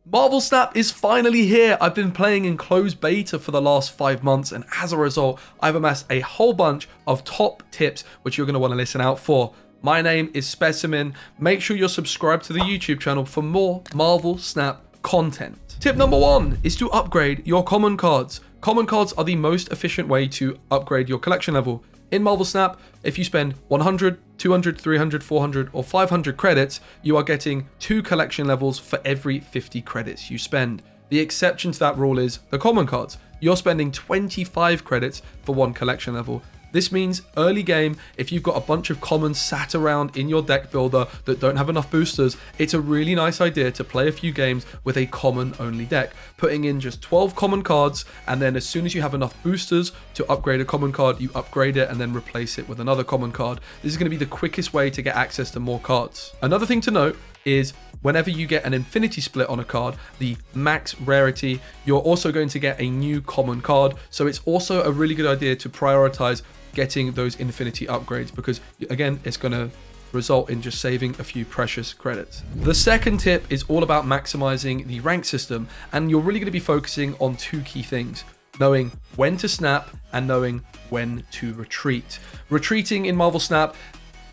Marvel Snap is finally here. I've been playing in closed beta for the last 5 months, and as a result, I've amassed a whole bunch of top tips which you're going to want to listen out for. My name is Specimen. Make sure you're subscribed to the YouTube channel for more Marvel Snap content. Tip number 1 is to upgrade your common cards. Common cards are the most efficient way to upgrade your collection level. In Marvel Snap, if you spend 100, 200, 300, 400, or 500 credits, you are getting 2 collection levels for every 50 credits you spend. The exception to that rule is the common cards. You're spending 25 credits for 1 collection level. This means early game, if you've got a bunch of commons sat around in your deck builder that don't have enough boosters, it's a really nice idea to play a few games with a common only deck, putting in just 12 common cards, and then as soon as you have enough boosters to upgrade a common card, you upgrade it and then replace it with another common card. This is going to be the quickest way to get access to more cards. Another thing to note is whenever you get an infinity split on a card, the max rarity, you're also going to get a new common card. So it's also a really good idea to prioritize getting those infinity upgrades because, again, it's going to result in just saving a few precious credits. The second tip is all about maximizing the rank system, and you're really going to be focusing on 2 key things: knowing when to snap and knowing when to retreat. Retreating in Marvel Snap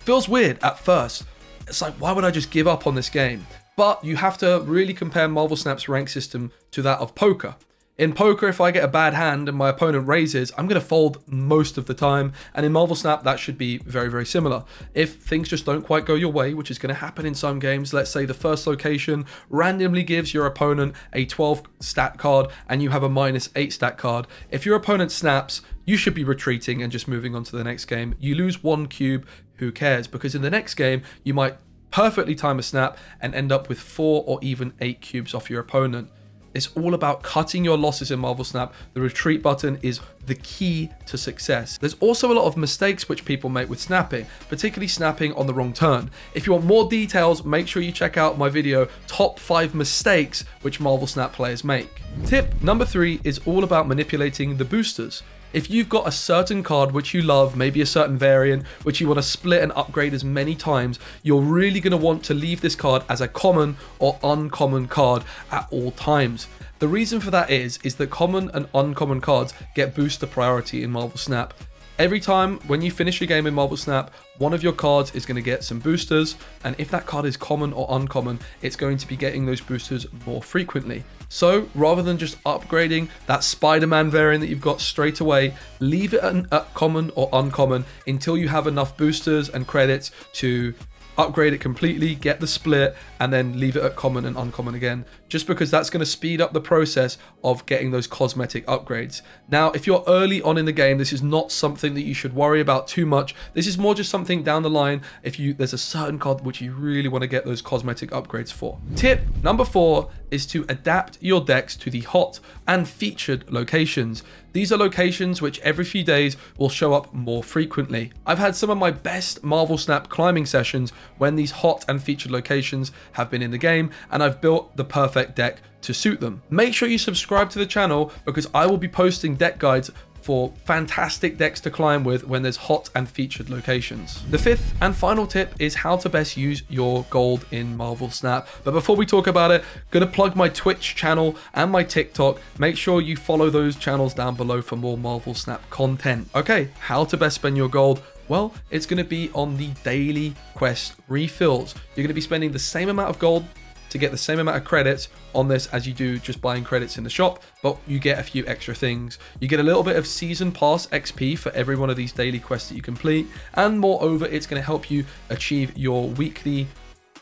feels weird at first. It's like, why would I just give up on this game? But you have to really compare Marvel Snap's rank system to that of poker. In poker, if I get a bad hand and my opponent raises, I'm going to fold most of the time. And in Marvel Snap, that should be very, very similar. If things just don't quite go your way, which is going to happen in some games, let's say the first location randomly gives your opponent a 12 stat card and you have a -8 stat card. If your opponent snaps, you should be retreating and just moving on to the next game. You lose 1 cube, who cares? Because in the next game, you might perfectly time a snap and end up with 4 or even 8 cubes off your opponent. It's all about cutting your losses in Marvel Snap. The retreat button is the key to success. There's also a lot of mistakes which people make with snapping, particularly snapping on the wrong turn. If you want more details, make sure you check out my video, Top 5 Mistakes which Marvel Snap players make. Tip number 3 is all about manipulating the boosters. If you've got a certain card which you love, maybe a certain variant, which you want to split and upgrade as many times, you're really going to want to leave this card as a common or uncommon card at all times. The reason for that is that common and uncommon cards get booster priority in Marvel Snap. Every time when you finish your game in Marvel Snap, one of your cards is going to get some boosters, and if that card is common or uncommon, it's going to be getting those boosters more frequently. So rather than just upgrading that Spider-Man variant that you've got straight away, leave it at common or uncommon until you have enough boosters and credits to upgrade it completely, get the split, and then leave it at common and uncommon again, just because that's going to speed up the process of getting those cosmetic upgrades. Now, if you're early on in the game, this is not something that you should worry about too much. This is more just something down the line if there's a certain card which you really want to get those cosmetic upgrades for. Tip number 4 is to adapt your decks to the hot and featured locations. These are locations which every few days will show up more frequently. I've had some of my best Marvel Snap climbing sessions when these hot and featured locations have been in the game, and I've built the perfect deck to suit them. Make sure you subscribe to the channel because I will be posting deck guides for fantastic decks to climb with when there's hot and featured locations. The 5th and final tip is how to best use your gold in Marvel Snap. But before we talk about it, gonna plug my Twitch channel and my TikTok. Make sure you follow those channels down below for more Marvel Snap content. Okay, how to best spend your gold? Well, it's going to be on the daily quest refills. You're going to be spending the same amount of gold to get the same amount of credits on this as you do just buying credits in the shop, but you get a few extra things. You get a little bit of season pass XP for every one of these daily quests that you complete, and moreover, it's going to help you achieve your weekly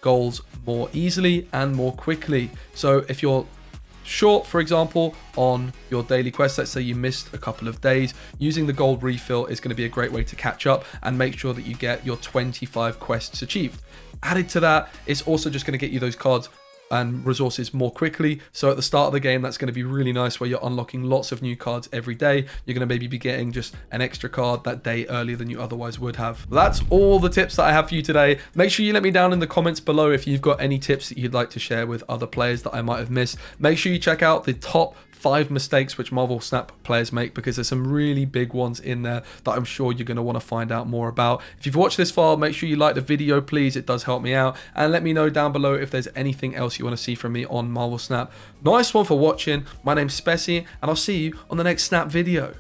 goals more easily and more quickly. So if you're short, for example, on your daily quest, let's say you missed a couple of days, using the gold refill is going to be a great way to catch up and make sure that you get your 25 quests achieved. Added to that, it's also just going to get you those cards and resources more quickly. So at the start of the game, that's going to be really nice where you're unlocking lots of new cards every day. You're going to maybe be getting just an extra card that day earlier than you otherwise would have. That's all the tips that I have for you today. Make sure you let me down in the comments below if you've got any tips that you'd like to share with other players that I might have missed. Make sure you check out the top 5 mistakes which Marvel Snap players make, because there's some really big ones in there that I'm sure you're going to want to find out more about. If you've watched this far, make sure you like the video, please. It does help me out. And let me know down below if there's anything else you you want to see from me on Marvel Snap. Nice one for watching. My name's Speci, and I'll see you on the next Snap video.